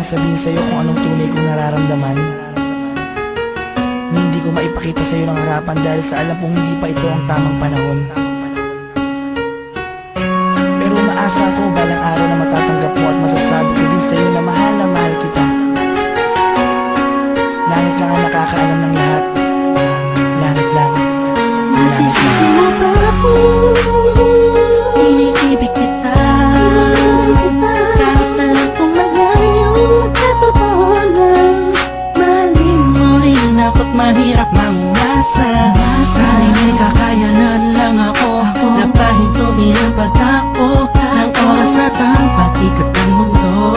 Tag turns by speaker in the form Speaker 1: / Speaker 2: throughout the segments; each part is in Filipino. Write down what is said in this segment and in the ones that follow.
Speaker 1: kayang sabihin sa'yo kung anong tunay kong nararamdaman, na hindi ko maipakita sa'yo ng harapan dahil sa alam kong hindi pa ito ang tamang panahon. Pero umaasa ako balang araw na matatanggap mo at masasabi ko din sa'yo na mahal kita. Langit lang ang nakakaalam ng lahat. Langit lang.
Speaker 2: Masisisi mo ba ako? Iniibig kita. Kahit alam kong malayo at totoo lang, mahalin mo rin ako't mahirap mangumasa. Sana'y may kakayanan lang ako na pahintuin ang pagdako ng oras at ang pag-ikot ng mundo,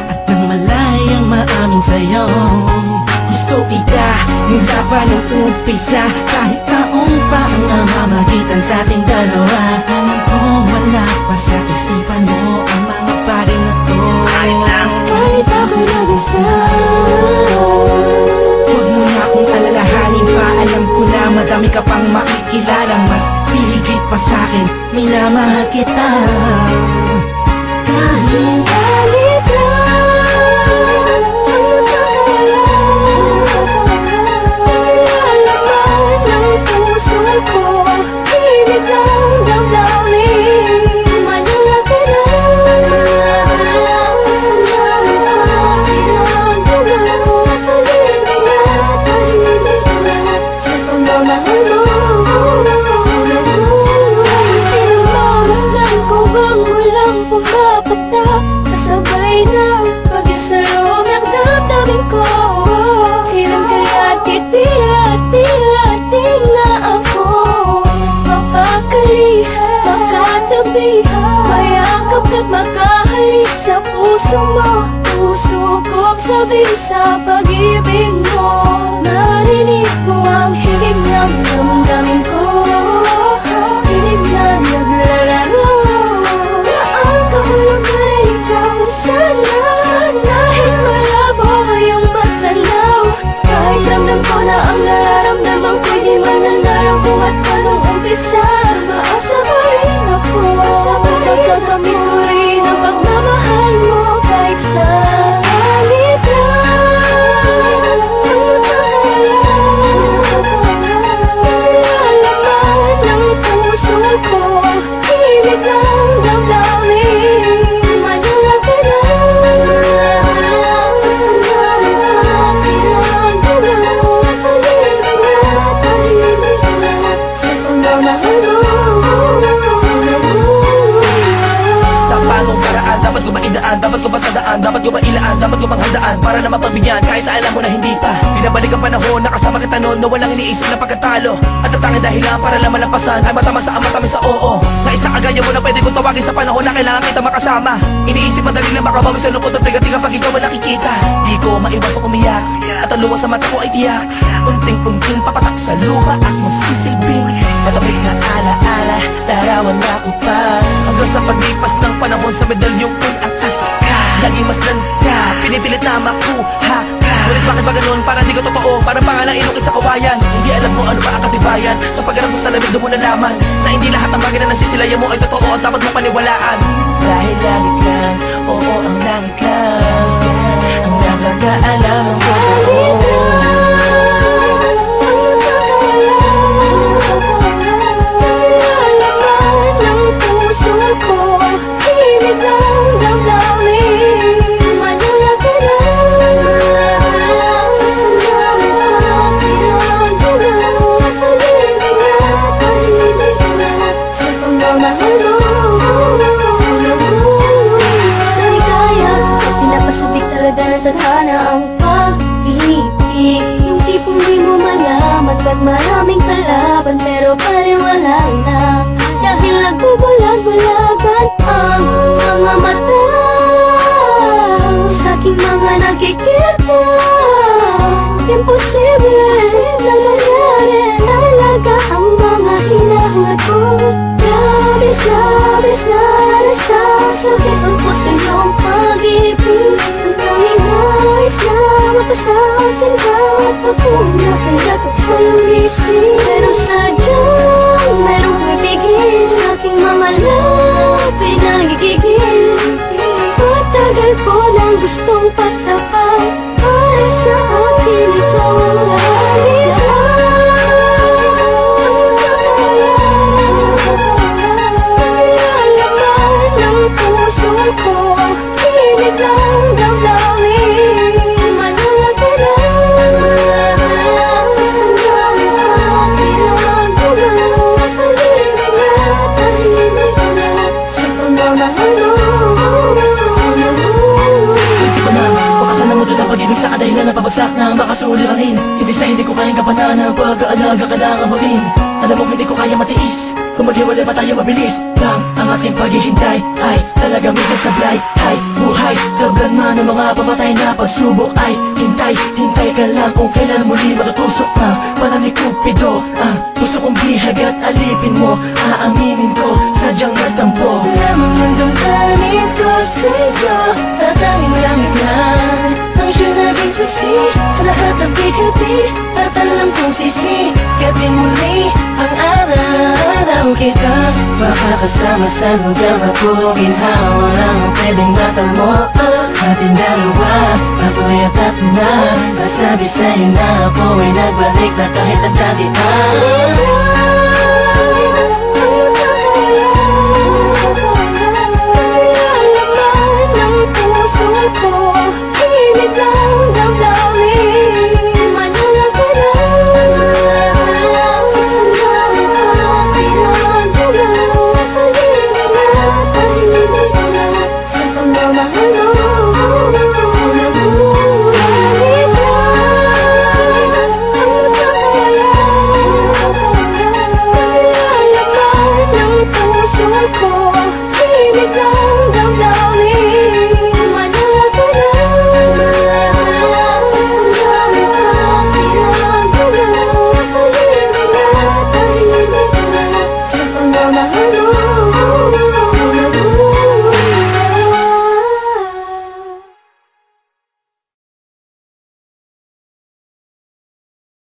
Speaker 2: at nang malayang maamin sa'yo. Gusto kita mula pa nung umpisa, kahit taong pa ang namamagitan sa ating dalawa. Alam kong wala pa sa isipan mo ang mga bagay na to. Kahit ako nag-isa, huwag mo na akong alalahanin pa. Alam ko na madami ka pang makikilalang mas higit pa sa'kin. Minamahal kita kahit alit lang ang nalalaman ng puso ko. Ibig ng damdamin, manalap ka lang. Tahimik na tahimik lang sa pagmamahal mo. Masdan ko bang walang pumapatak, kasabay ng pag-isarong ng damdamin ko. Kailan kaya't titila-tila-ting na ako mapakalihan, makatabihan, mayakap ka't makahalik sa puso mo. Puso ko'ng sabing sa pag-ibig mo, narinig mo ang higig ng damdamin ko. Higig na naglalaro na ang kahulog ay ikaw sana. Kahit malabo ngayong matanaw, kahit ramdam ko na ang nararamdaman ko'y di mananaraw ko at anong umpisa. Maasa pa rin ako, nagkakamit ko rin ang pagmamahal mo kahit sa langit lang. Nalalaman ng puso ko, ibig ng damdamin, manalap ka lang. Tahimik lang sa pagmamahal mo.
Speaker 1: Sa panong paraan, dapat ko maidaan, dapat ko matandaan, dapat ko mailaan, dapat ko manghandaan para na mapagbigyan kahit na alam mo na hindi pa. Binabalik ang panahon, nakasama kita noon na walang iniisip na pagkatalo. At ang tanging dahilan para lang malampasan ay matamas sa matamis sa oo. Na isang agaya mo na pwede kong tawagin sa panahon na kailangan kita makasama. Iniisip madali lang baka mami sa lungkot at bigat kapag ikaw ang nakikita. Di ko maiwasang umiyak at ang luha sa mata ko ay tiyak. Unting-unting papatak sa lupa at magsisilbing matamis na alaala, larawan na kupas. Hanggang sa paglipas ng panahon sa medalyong ko'y atas ka. Laging masdan ka, pinipilit na makuha ka. Ngunit bakit ba ganun? Parang di ko totoo, parang pangalang inukit sa kawayan. Hindi alam mo ano ba ang katibayan. Sa pagharap sa salamin doon mo nalaman na hindi lahat ng bagay na nasisilayan mo ay totoo at dapat mo paniwalaan. Dahil langit lang, oo ang langit lang ang nakakaalam ang totoo.
Speaker 2: Tadhana ang pag-ibig, yung tipong di mo malaman ba't maraming kalaban pero pariwala na. Dahil nagbubulag-bulagan ang mga mata sa aking mga nakikita. Imposible na mangyari, talaga ang mga hinahangad ko. Labis na nasasakit ako sa iyong pag-ibig. Ang tanging nais na mapasakin ka at ako na kaya ko sa iyong isip. Pero sadyang merong pumipigil sa aking mga labi na nagigigil. Matagal ko lang gustong mahal mo.
Speaker 1: Hindi ko na makasan na mundo ng pag-ibig sa kadahilan na pabagsak na makasuliranin. Hindi sa hindi ko kayang kapanan ang pag-aalaga kailangan mo rin. Alam mo hindi ko kaya matiis kung maghiwalay pa tayo mabilis lang ang ating paghihintay. Ay talaga minsan sablay. Ay buhay kablan man ang mga pamatay na pagsubok. Ay hintay, hintay ka lang kung kailan muli matutusok ang pala ni Cupido. Ang gusto kong bihag at alipin mo, aaminin ko sadyang nagtampo.
Speaker 2: Lamang ng damdamin ko sa'yo, tatanging langit lang ang siya naging saksi sa lahat ng bigabi. Tatalang kong sisigatin muli ang araw kita. Makakasama sa lugar na puginhawa lang ang pwedeng mata mo. Ating dalawa, ako'y atat na. Nasabi sa'yo na ako ay nagbalik na kahit ang dati